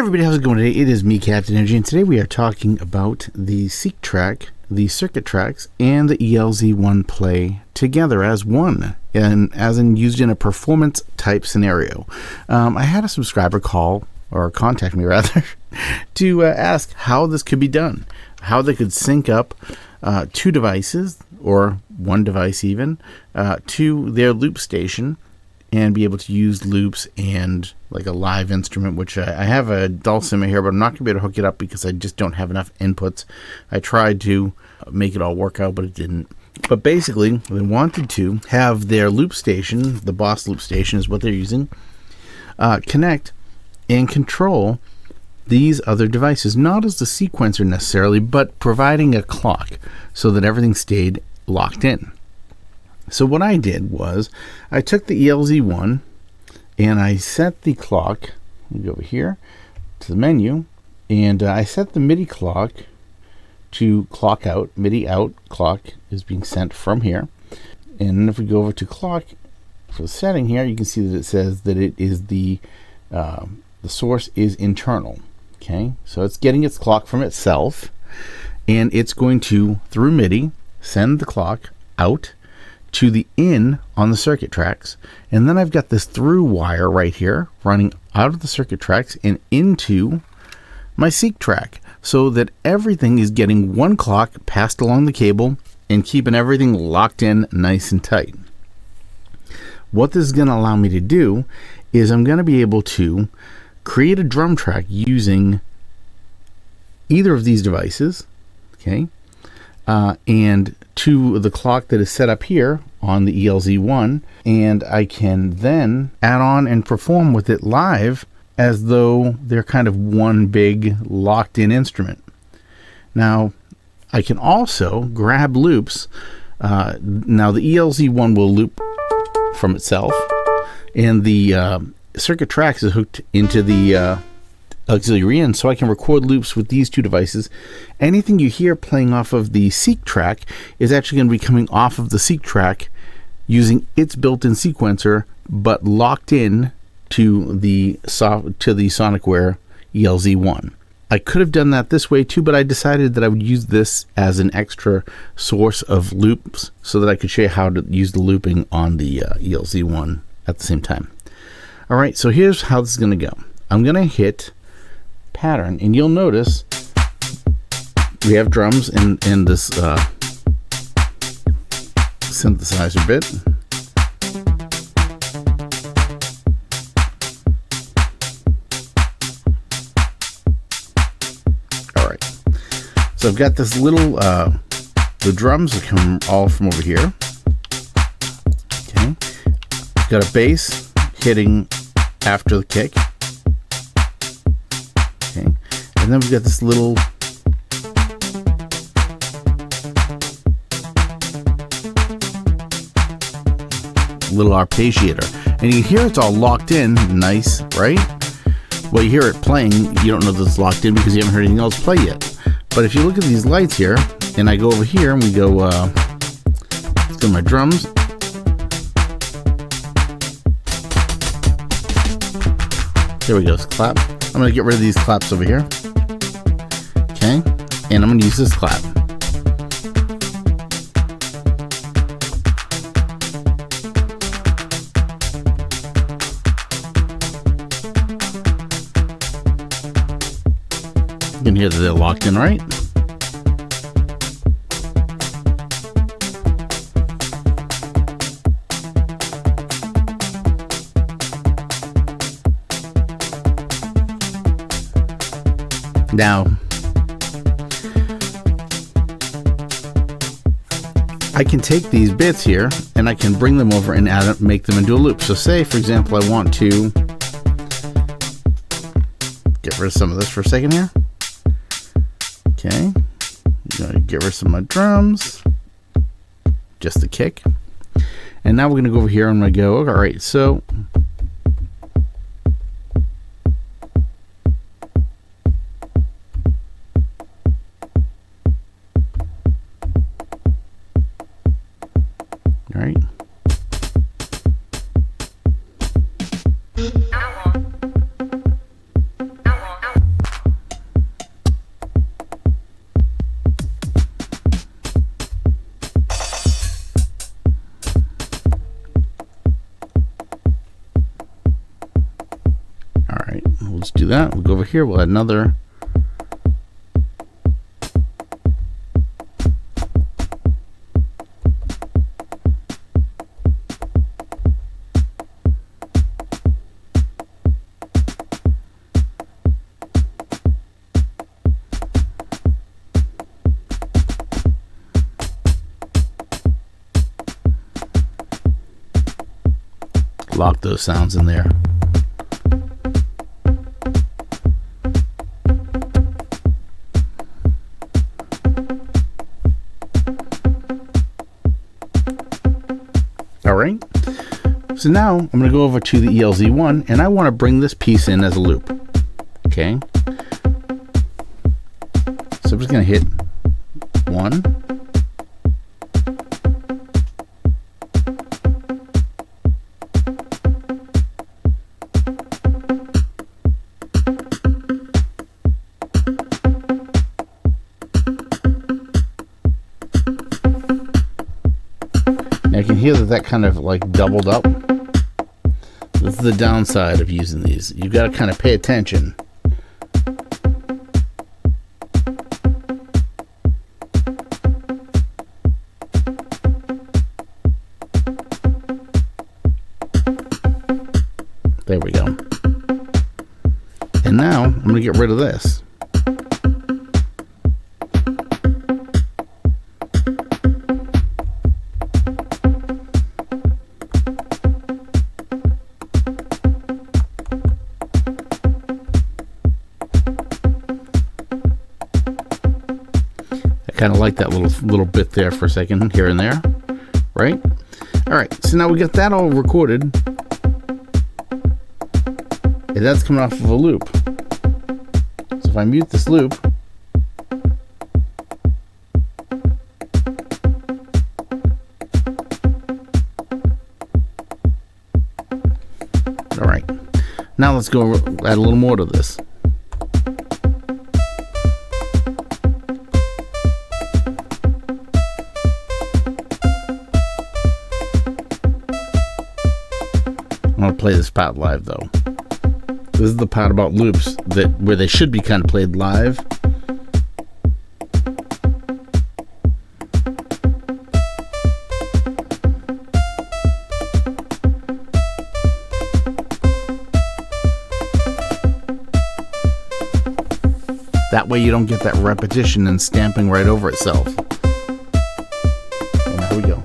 everybody, how's it going today? It is me, Captain Energy, and today we are talking about the SeqTrak, the Circuit Tracks, and the ELZ1 play together as one, and as in used in a performance type scenario. I had a subscriber call, or contact me rather, to ask how this could be done, how they could sync up two devices, or one device even, to their loop station, and be able to use loops and like a live instrument, which I have a dulcimer here, but I'm not going to be able to hook it up because I just don't have enough inputs. I tried to make it all work out, but it didn't. But basically, they wanted to have their loop station, the Boss loop station is what they're using, connect and control these other devices, not as the sequencer necessarily, but providing a clock so that everything stayed locked in. So what I did was I took the ELZ1 and I set the clock. Let me go over here to the menu, and I set the MIDI clock to clock out. MIDI out clock is being sent from here. And then if we go over to clock for the setting here, you can see that it says that it is the source is internal. Okay, so it's getting its clock from itself, and it's going to, through MIDI, send the clock out to the in on the circuit tracks, and then I've got this through wire right here running out of the circuit tracks and into my SeqTrak, so that everything is getting one clock passed along the cable and keeping everything locked in nice and tight. What this is going to allow me to do is I'm going to be able to create a drum track using either of these devices, okay, and to the clock that is set up here on the ELZ1, and I can then add on and perform with it live as though they're kind of one big locked in instrument. Now I can also grab loops. Now the ELZ1 will loop from itself, and the Circuit Tracks is hooked into the auxiliary in, so I can record loops with these two devices. Anything you hear playing off of the SeqTrak is actually going to be coming off of the SeqTrak using its built-in sequencer, but locked in to the Sonicware ELZ1. I could have done that this way too, but I decided that I would use this as an extra source of loops so that I could show you how to use the looping on the ELZ1 at the same time. All right, so here's how this is going to go. I'm going to hit pattern, and you'll notice we have drums in this synthesizer bit. All right, so I've got this little the drums are coming all from over here. Okay, got a bass hitting after the kick. Okay, and then we've got this little arpeggiator, and you hear it's all locked in nice, right? Well, you hear it playing, you don't know that it's locked in because you haven't heard anything else play yet. But if you look at these lights here, and I go over here and we go let's go to my drums. There we go, clap. I'm going to get rid of these claps over here. Okay, and I'm going to use this clap. You can hear that they're locked in, right? Now, I can take these bits here and I can bring them over and make them into a loop. So say, for example, I want to get rid of some of this for a second here. Okay, I'm going to get rid of some of my drums, just the kick. And now we're going to go over here and I'm going to go, all right, so all right. do that. We'll go over here. We'll add another. Lock those sounds in there. All right. So now I'm going to go over to the ELZ1 and I want to bring this piece in as a loop. Okay. So I'm just going to hit 1. Now you can hear that kind of like doubled up. This is the downside of using these. You've got to kind of pay attention. There we go. And now I'm going to get rid of this. Kind of like that little bit there for a second here and there, right? All right, so now we got that all recorded, and that's coming off of a loop. So if I mute this loop, all right, now let's go add a little more to this. I'm going to play this part live though. This is the part about loops where they should be kind of played live. That way you don't get that repetition and stamping right over itself. And here we go.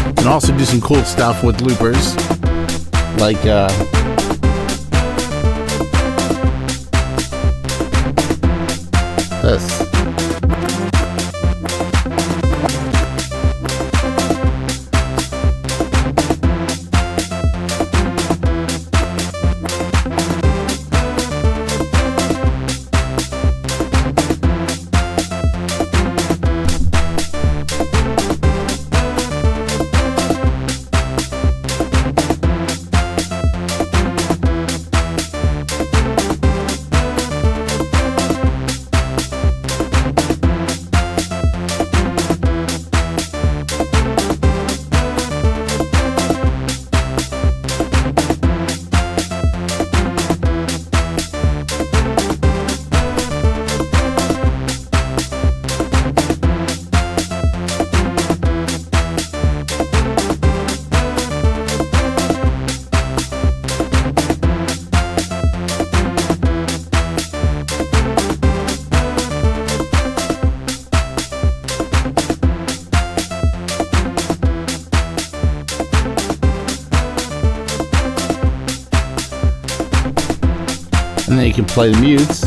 You can also do some cool stuff with loopers, like this. And then you can play the mutes.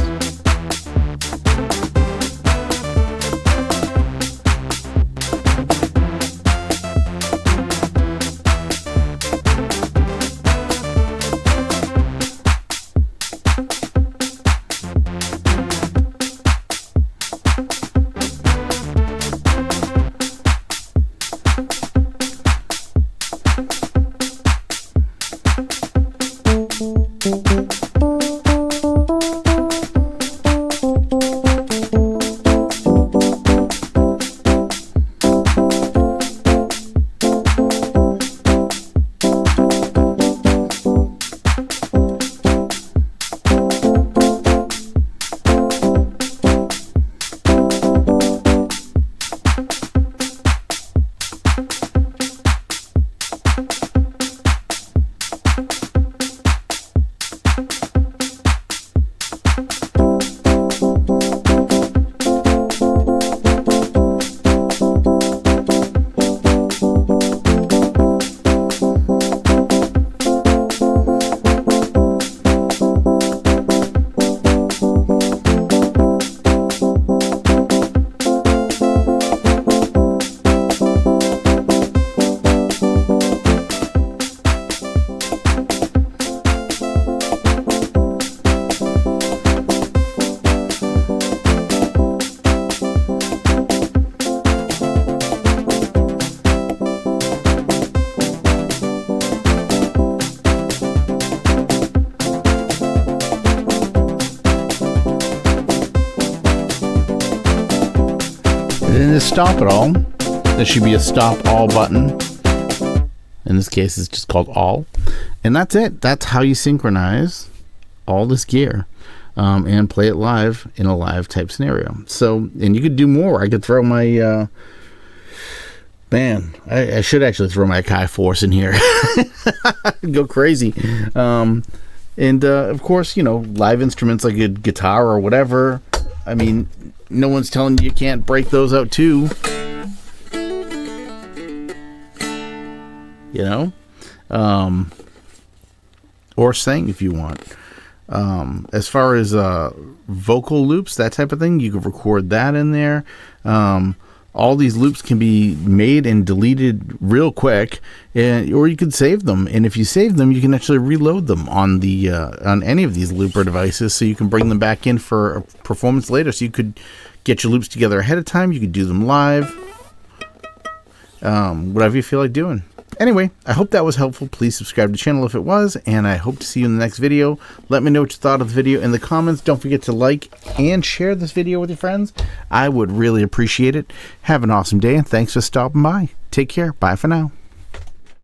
And then to stop it all, there should be a stop all button. In this case, it's just called all. And that's it. That's how you synchronize all this gear and play it live in a live type scenario. So, and you could do more. I could throw my, man, I should actually throw my Akai Force in here. Go crazy. And of course, you know, live instruments like a guitar or whatever. I mean, no one's telling you can't break those out too. You know? Or sing if you want. As far as vocal loops, that type of thing, you can record that in there. All these loops can be made and deleted real quick, or you could save them. And if you save them, you can actually reload them on the on any of these looper devices, so you can bring them back in for a performance later. So you could get your loops together ahead of time. You could do them live, whatever you feel like doing. Anyway, I hope that was helpful. Please subscribe to the channel if it was, and I hope to see you in the next video. Let me know what you thought of the video in the comments. Don't forget to like and share this video with your friends. I would really appreciate it. Have an awesome day, and thanks for stopping by. Take care. Bye for now.